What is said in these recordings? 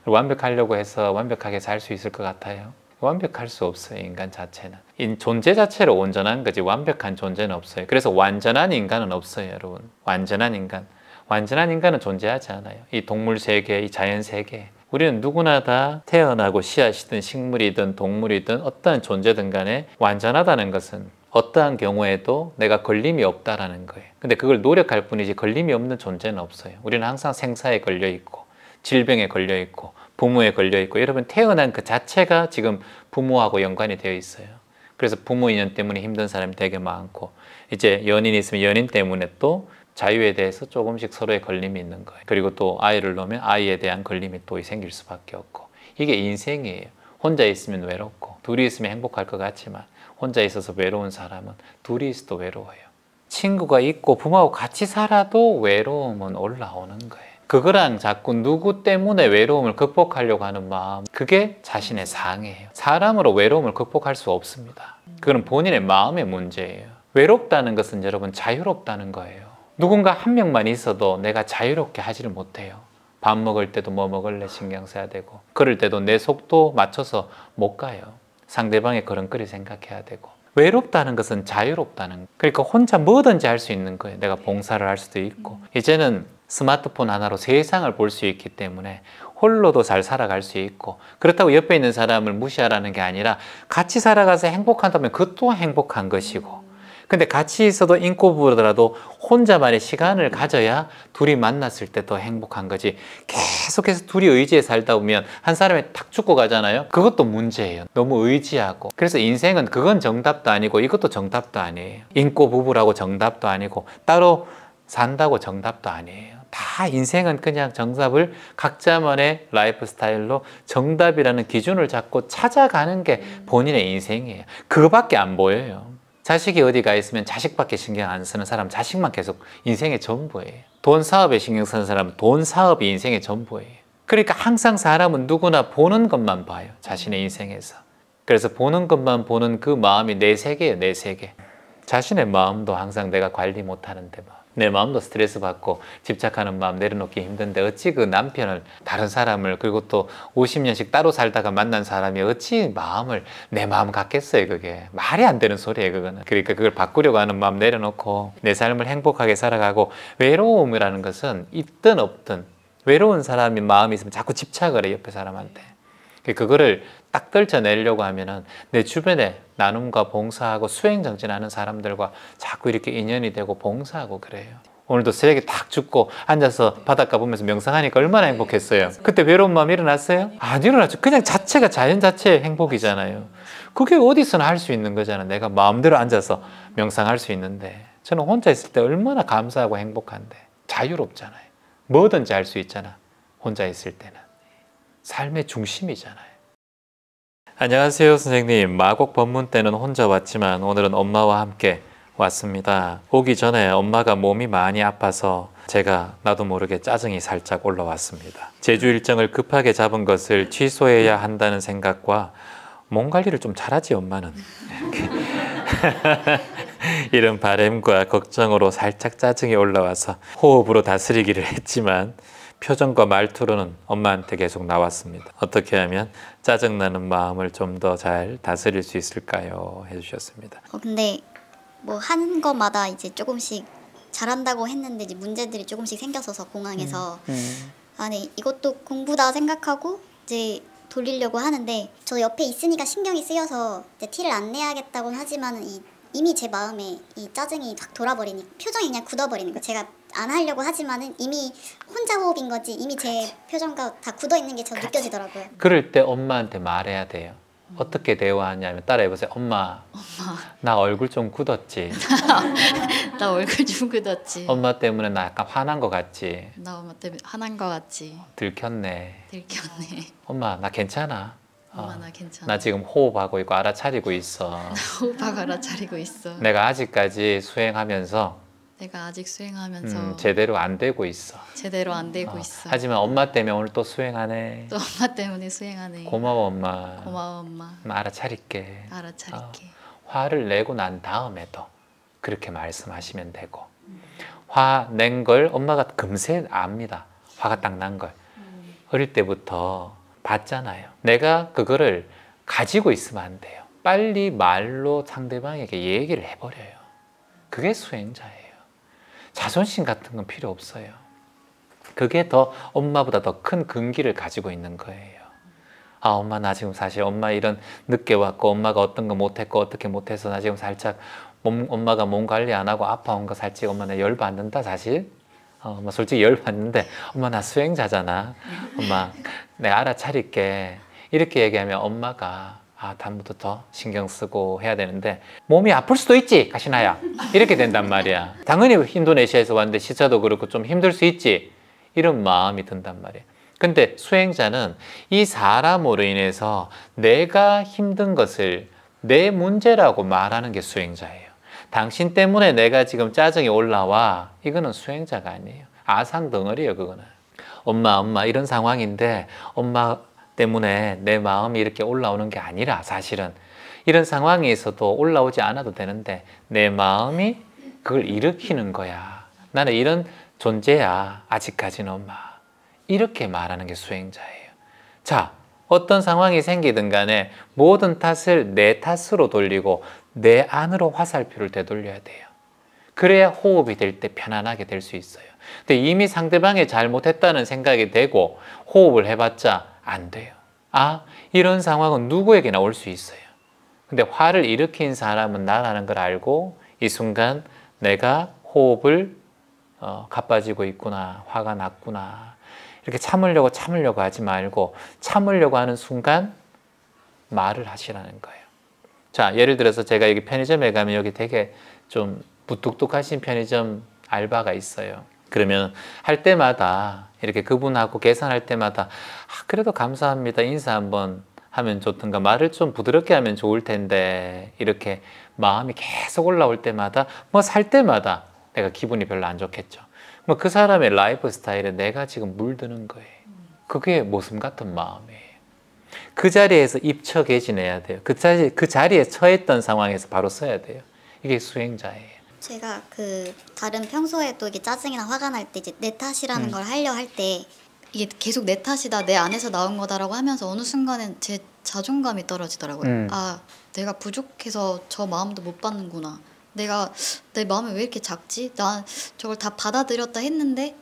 완벽하려고 해서 완벽하게 살 수 있을 것 같아요? 완벽할 수 없어요. 인간 자체는. 존재 자체로 온전한 거지 완벽한 존재는 없어요. 그래서 완전한 인간은 없어요. 여러분. 완전한 인간은 존재하지 않아요. 이 동물 세계, 이 자연 세계, 우리는 누구나 다 태어나고 씨앗이든 식물이든 동물이든 어떠한 존재든 간에 완전하다는 것은 어떠한 경우에도 내가 걸림이 없다라는 거예요. 근데 그걸 노력할 뿐이지 걸림이 없는 존재는 없어요. 우리는 항상 생사에 걸려 있고 질병에 걸려 있고 부모에 걸려 있고, 여러분 태어난 그 자체가 지금 부모하고 연관이 되어 있어요. 그래서 부모 인연 때문에 힘든 사람이 되게 많고, 이제 연인이 있으면 연인 때문에 또 자유에 대해서 조금씩 서로의 걸림이 있는 거예요. 그리고 또 아이를 놓으면 아이에 대한 걸림이 또 생길 수밖에 없고, 이게 인생이에요. 혼자 있으면 외롭고 둘이 있으면 행복할 것 같지만 혼자 있어서 외로운 사람은 둘이 있어도 외로워요. 친구가 있고 부모하고 같이 살아도 외로움은 올라오는 거예요. 그거랑 자꾸 누구 때문에 외로움을 극복하려고 하는 마음, 그게 자신의 상해예요. 사람으로 외로움을 극복할 수 없습니다. 그건 본인의 마음의 문제예요. 외롭다는 것은 여러분 자유롭다는 거예요. 누군가 한 명만 있어도 내가 자유롭게 하지를 못해요. 밥 먹을 때도 뭐 먹을래 신경 써야 되고, 그럴 때도 내 속도 맞춰서 못 가요. 상대방의 걸음걸이 생각해야 되고. 외롭다는 것은 자유롭다는 거예요. 그러니까 혼자 뭐든지 할 수 있는 거예요. 내가 봉사를 할 수도 있고, 이제는 스마트폰 하나로 세상을 볼 수 있기 때문에 홀로도 잘 살아갈 수 있고, 그렇다고 옆에 있는 사람을 무시하라는 게 아니라 같이 살아가서 행복한다면 그것 또한 행복한 것이고, 근데 같이 있어도 인꼬부더라도 혼자만의 시간을 가져야 둘이 만났을 때 더 행복한 거지, 계속해서 둘이 의지에 살다 보면 한 사람이 탁 죽고 가잖아요. 그것도 문제예요. 너무 의지하고. 그래서 인생은 그건 정답도 아니고 이것도 정답도 아니에요. 인꼬부부라고 정답도 아니고 따로 산다고 정답도 아니에요. 다 인생은 그냥 정답을 각자만의 라이프 스타일로 정답이라는 기준을 잡고 찾아가는 게 본인의 인생이에요. 그거밖에 안 보여요. 자식이 어디 가 있으면 자식밖에 신경 안 쓰는 사람 자식만 계속 인생의 전부예요. 돈 사업에 신경 쓰는 사람은 돈 사업이 인생의 전부예요. 그러니까 항상 사람은 누구나 보는 것만 봐요. 자신의 인생에서. 그래서 보는 것만 보는 그 마음이 내 세계예요. 내 세계. 자신의 마음도 항상 내가 관리 못하는데 내 마음도 스트레스 받고 집착하는 마음 내려놓기 힘든데, 어찌 그 남편을, 다른 사람을, 그리고 또 50년씩 따로 살다가 만난 사람이 어찌 마음을 내 마음 같겠어요. 그게 말이 안 되는 소리예요. 그거는. 그러니까 그걸 바꾸려고 하는 마음 내려놓고 내 삶을 행복하게 살아가고, 외로움이라는 것은 있든 없든 외로운 사람이 마음이 있으면 자꾸 집착을 해 옆에 사람한테. 그거를 딱 떨쳐내려고 하면은 내 주변에 나눔과 봉사하고 수행정진하는 사람들과 자꾸 이렇게 인연이 되고 봉사하고 그래요. 오늘도 새벽에 탁 죽고 앉아서 바닷가 보면서 명상하니까 얼마나 행복했어요. 그때 외로운 마음 일어났어요? 안 일어났죠. 그냥 자체가 자연 자체의 행복이잖아요. 그게 어디서나 할 수 있는 거잖아요. 내가 마음대로 앉아서 명상할 수 있는데, 저는 혼자 있을 때 얼마나 감사하고 행복한데, 자유롭잖아요. 뭐든지 할 수 있잖아. 혼자 있을 때는 삶의 중심이잖아요. 안녕하세요 선생님. 마곡 법문 때는 혼자 왔지만 오늘은 엄마와 함께 왔습니다. 오기 전에 엄마가 몸이 많이 아파서 제가 나도 모르게 짜증이 살짝 올라왔습니다. 제주 일정을 급하게 잡은 것을 취소해야 한다는 생각과 몸 관리를 좀 잘하지 엄마는 이런 바람과 걱정으로 살짝 짜증이 올라와서 호흡으로 다스리기를 했지만 표정과 말투로는 엄마한테 계속 나왔습니다. 어떻게 하면 짜증나는 마음을 좀 더 잘 다스릴 수 있을까요? 해주셨습니다. 근데 뭐 하는 것마다 이제 조금씩 잘한다고 했는데 이제 문제들이 조금씩 생겼어서 공항에서 네, 이것도 공부다 생각하고 이제 돌리려고 하는데, 저 옆에 있으니까 신경이 쓰여서 이제 티를 안 내야겠다고 하지만 이미 제 마음에 이 짜증이 확 돌아버리니까 표정이 그냥 굳어버리는 거예요. 제가 안 하려고 하지만은 이미 혼자 호흡인 거지, 이미 제 표정과 다 굳어있는 게 저 느껴지더라고요. 그럴 때 엄마한테 말해야 돼요. 어떻게 대화하냐면 따라해보세요. 엄마, 나 얼굴 좀 굳었지? 나 얼굴 좀 굳었지? 엄마 때문에 나 약간 화난 거 같지? 나 엄마 때문에 화난 거 같지? 들켰네. 엄마 나 괜찮아. 엄마 나 괜찮아. 나 지금 호흡하고 있고 알아차리고 있어. 나 호흡하고 알아차리고 있어. 내가 아직까지 수행하면서 제대로 안 되고 있어. 하지만 엄마 때문에 오늘 또 수행하네. 또 엄마 때문에 수행하네. 고마워 엄마. 고마워 엄마. 알아차릴게. 알아차릴게. 화를 내고 난 다음에도 그렇게 말씀하시면 되고, 화 낸 걸 엄마가 금세 압니다. 화가 딱 난 걸. 어릴 때부터 봤잖아요. 내가 그거를 가지고 있으면 안 돼요. 빨리 말로 상대방에게 얘기를 해버려요. 그게 수행자예요. 자존심 같은 건 필요 없어요. 그게 더 엄마보다 더 큰 근기를 가지고 있는 거예요. 아, 엄마 나 지금 사실 엄마 이런 늦게 왔고 엄마가 어떤 거 못했고 어떻게 못해서 나 지금 살짝 엄마가 몸 관리 안 하고 아파온 거 살짝 엄마 나 열받는다 사실. 엄마 솔직히 열받는데 엄마 나 수행자잖아. 엄마 내가 알아차릴게. 이렇게 얘기하면 엄마가 다음부터 더 신경 쓰고 해야 되는데 몸이 아플 수도 있지 가시나야 이렇게 된단 말이야. 당연히 인도네시아에서 왔는데 시차도 그렇고 좀 힘들 수 있지 이런 마음이 든단 말이야. 근데 수행자는 이 사람으로 인해서 내가 힘든 것을 내 문제라고 말하는 게 수행자예요. 당신 때문에 내가 지금 짜증이 올라와. 이거는 수행자가 아니에요. 아상 덩어리예요. 그거는. 엄마 이런 상황인데 엄마 때문에 내 마음이 이렇게 올라오는 게 아니라 사실은 이런 상황에서도 올라오지 않아도 되는데 내 마음이 그걸 일으키는 거야. 나는 이런 존재야. 아직까지는 엄마. 이렇게 말하는 게 수행자예요. 자, 어떤 상황이 생기든 간에 모든 탓을 내 탓으로 돌리고 내 안으로 화살표를 되돌려야 돼요. 그래야 호흡이 될 때 편안하게 될 수 있어요. 근데 이미 상대방이 잘못했다는 생각이 되고 호흡을 해봤자 안 돼요. 이런 상황은 누구에게나 올 수 있어요. 근데 화를 일으킨 사람은 나라는 걸 알고 이 순간 내가 호흡을 가빠지고 있구나, 화가 났구나 이렇게 참으려고 하지 말고 참으려고 하는 순간 말을 하시라는 거예요. 자, 예를 들어서 제가 여기 편의점에 가면 여기 되게 좀 무뚝뚝하신 편의점 알바가 있어요. 그러면 할 때마다 이렇게 그분하고 계산할 때마다 그래도 감사합니다 인사 한번 하면 좋던가 말을 좀 부드럽게 하면 좋을 텐데 이렇게 마음이 계속 올라올 때마다 뭐 살 때마다 내가 기분이 별로 안 좋겠죠. 뭐 그 사람의 라이프 스타일에 내가 지금 물드는 거예요. 그게 모습 같은 마음이에요. 그 자리에서 입처개진해야 돼요. 그 자리에 처했던 상황에서 바로 써야 돼요. 이게 수행자예요. 제가 다른 평소에도 이게 짜증이나 화가 날 때 이제 내 탓이라는 걸 하려 할 때 이게 계속 내 탓이다, 내 안에서 나온 거다라고 하면서 어느 순간엔 제 자존감이 떨어지더라고요. 내가 부족해서 저 마음도 못 받는구나. 내가 내 마음이 왜 이렇게 작지? 난 저걸 다 받아들였다 했는데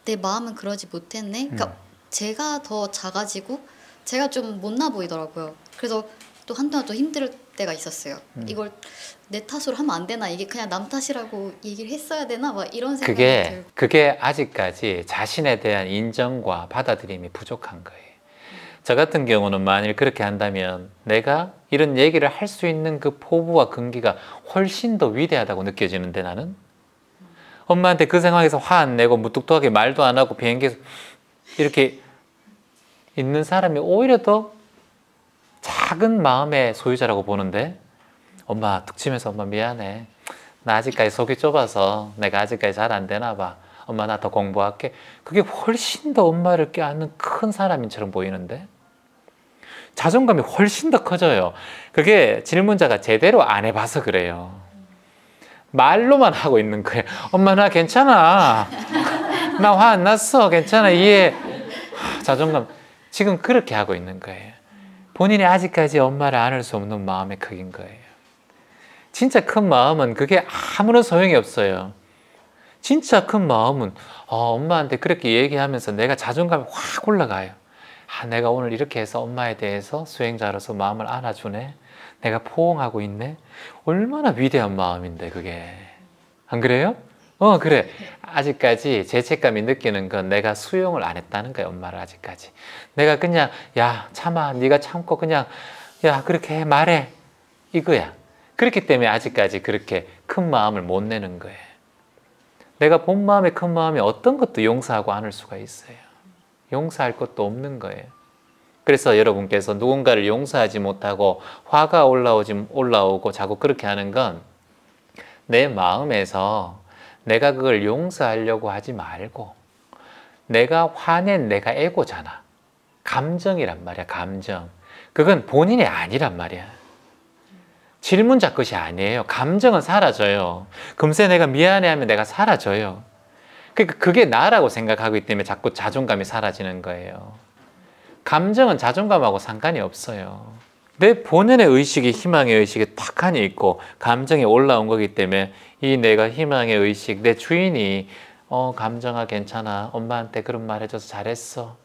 내 마음은 그러지 못했네. 그러니까 제가 더 작아지고 제가 좀 못나 보이더라고요. 그래서 또 한동안 또 힘들 때가 있었어요. 이걸 내 탓으로 하면 안 되나? 이게 그냥 남 탓이라고 얘기를 했어야 되나? 막 이런 생각이 들고. 그게 아직까지 자신에 대한 인정과 받아들임이 부족한 거예요. 저 같은 경우는 만일 그렇게 한다면 내가 이런 얘기를 할 수 있는 그 포부와 근기가 훨씬 더 위대하다고 느껴지는데 나는 엄마한테 그 상황에서 화 안 내고 무뚝뚝하게 말도 안 하고 비행기에서 이렇게 있는 사람이 오히려 더 작은 마음의 소유자라고 보는데 엄마 툭 치면서 엄마 미안해. 나 아직까지 속이 좁아서 내가 아직까지 잘 안 되나 봐. 엄마 나 더 공부할게. 그게 훨씬 더 엄마를 껴안는 큰 사람인처럼 보이는데 자존감이 훨씬 더 커져요. 그게 질문자가 제대로 안 해봐서 그래요. 말로만 하고 있는 거예요. 엄마 나 괜찮아. 나 화 안 났어. 괜찮아. 이해. 자존감. 지금 그렇게 하고 있는 거예요. 본인이 아직까지 엄마를 안을 수 없는 마음의 크기인 거예요. 진짜 큰 마음은 그게 아무런 소용이 없어요. 진짜 큰 마음은 엄마한테 그렇게 얘기하면서 내가 자존감이 확 올라가요. 내가 오늘 이렇게 해서 엄마에 대해서 수행자로서 마음을 안아주네. 내가 포옹하고 있네. 얼마나 위대한 마음인데 그게. 안 그래요? 그래. 아직까지 죄책감이 느끼는 건 내가 수용을 안 했다는 거예요. 엄마를 아직까지. 내가 그냥 야 참아. 네가 참고 그냥 야 그렇게 해 말해. 이거야. 그렇기 때문에 아직까지 그렇게 큰 마음을 못 내는 거예요. 내가 본 마음에 큰 마음이 어떤 것도 용서하고 않을 수가 있어요. 용서할 것도 없는 거예요. 그래서 여러분께서 누군가를 용서하지 못하고 화가 올라오고 자꾸 그렇게 하는 건 내 마음에서 내가 그걸 용서하려고 하지 말고 내가 화낸 내가 에고잖아. 감정이란 말이야. 감정. 그건 본인이 아니란 말이야. 질문자 것이 아니에요. 감정은 사라져요. 금세 내가 미안해 하면 내가 사라져요. 그러니까 그게 나라고 생각하기 때문에 자꾸 자존감이 사라지는 거예요. 감정은 자존감하고 상관이 없어요. 내 본연의 의식이 희망의 의식이 탁하니 있고 감정이 올라온 거기 때문에 이 내가 희망의 의식, 내 주인이 감정아 괜찮아, 엄마한테 그런 말 해줘서 잘했어,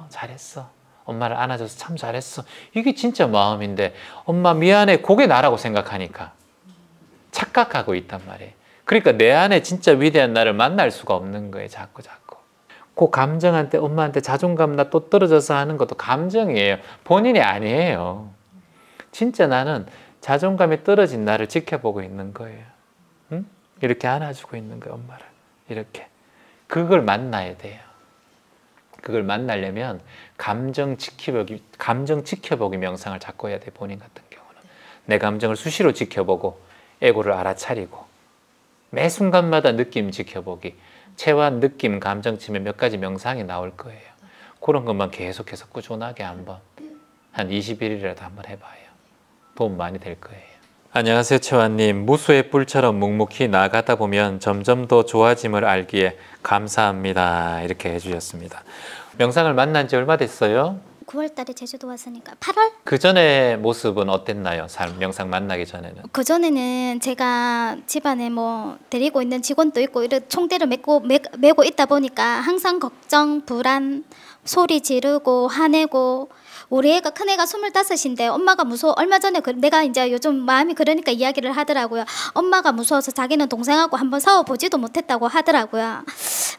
잘했어, 엄마를 안아줘서 참 잘했어, 이게 진짜 마음인데 엄마 미안해, 그게 나라고 생각하니까 착각하고 있단 말이에요. 그러니까 내 안에 진짜 위대한 나를 만날 수가 없는 거예요. 자꾸 그 감정한테, 엄마한테 자존감 나 또 떨어져서 하는 것도 감정이에요. 본인이 아니에요. 진짜 나는 자존감이 떨어진 나를 지켜보고 있는 거예요. 응? 이렇게 안아주고 있는 거예요. 엄마를 이렇게. 그걸 만나야 돼요. 그걸 만나려면 감정 지켜보기 명상을 자꾸 해야 돼. 본인 같은 경우는 내 감정을 수시로 지켜보고 에고를 알아차리고 매 순간마다 느낌 지켜보기, 체와 느낌, 감정 치면 몇 가지 명상이 나올 거예요. 그런 것만 계속해서 꾸준하게 한번 한 20일이라도 한번 해봐요. 도움 많이 될 거예요. 안녕하세요, 채화님. 무수의 뿔처럼 묵묵히 나아가다 보면 점점 더 좋아짐을 알기에 감사합니다. 이렇게 해주셨습니다. 명상을 만난 지 얼마 됐어요? 9월 달에 제주도 왔으니까 8월? 그 전에 모습은 어땠나요? 명상 만나기 전에는? 그 전에는 제가 집안에 뭐 데리고 있는 직원도 있고 이런 총대를 메고 있다 보니까 항상 걱정, 불안, 소리 지르고 화내고, 우리 애가 큰 애가 25인데 엄마가 무서워. 얼마 전에 내가 이제 요즘 마음이 그러니까 이야기를 하더라고요. 엄마가 무서워서 자기는 동생하고 한번 싸워보지도 못했다고 하더라고요.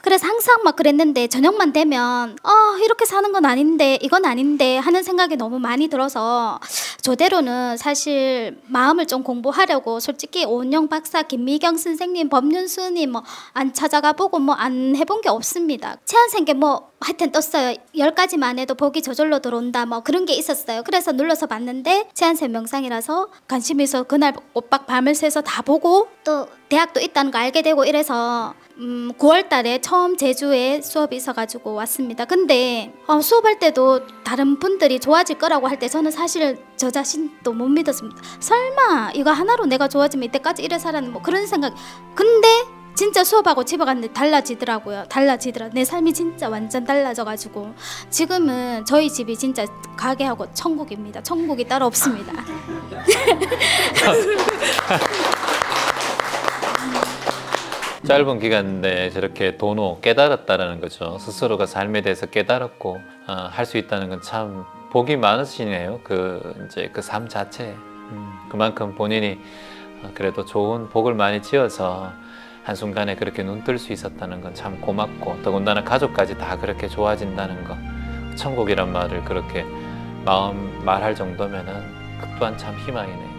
그래서 항상 막 그랬는데 저녁만 되면 이렇게 사는 건 아닌데, 이건 아닌데 하는 생각이 너무 많이 들어서 저대로는 사실 마음을 좀 공부하려고 솔직히 오은영 박사, 김미경 선생님, 법륜 스님 뭐 안 찾아가 보고 뭐 안 해본 게 없습니다. 체한생계 뭐 하여튼 떴어요. 10가지만 해도 복이 저절로 들어온다 뭐 그런 게 있었어요. 그래서 눌러서 봤는데 체한생 명상이라서 관심이 있어 그날 오빠 밤을 새서 다 보고 또 대학도 있다는 거 알게 되고 이래서 9월 달에 처음 제주에 수업이 있어가지고 왔습니다. 근데 수업할 때도 다른 분들이 좋아질 거라고 할 때 저는 사실 저 자신도 못 믿었습니다. 설마 이거 하나로 내가 좋아지면 이때까지 이래 살았는 뭐 그런 생각. 근데 진짜 수업하고 집에 갔는데 달라지더라고요. 내 삶이 진짜 완전 달라져가지고 지금은 저희 집이 진짜 가게하고 천국입니다. 천국이 따로 없습니다. 짧은 기간 내에 저렇게 도노 깨달았다라는 거죠. 스스로가 삶에 대해서 깨달았고 할 수 있다는 건 참 복이 많으시네요. 이제 그 삶 자체. 그만큼 본인이 그래도 좋은 복을 많이 지어서 한순간에 그렇게 눈 뜰 수 있었다는 건 참 고맙고, 더군다나 가족까지 다 그렇게 좋아진다는 거, 천국이란 말을 그렇게 말할 정도면은 그 또한 참 희망이네요.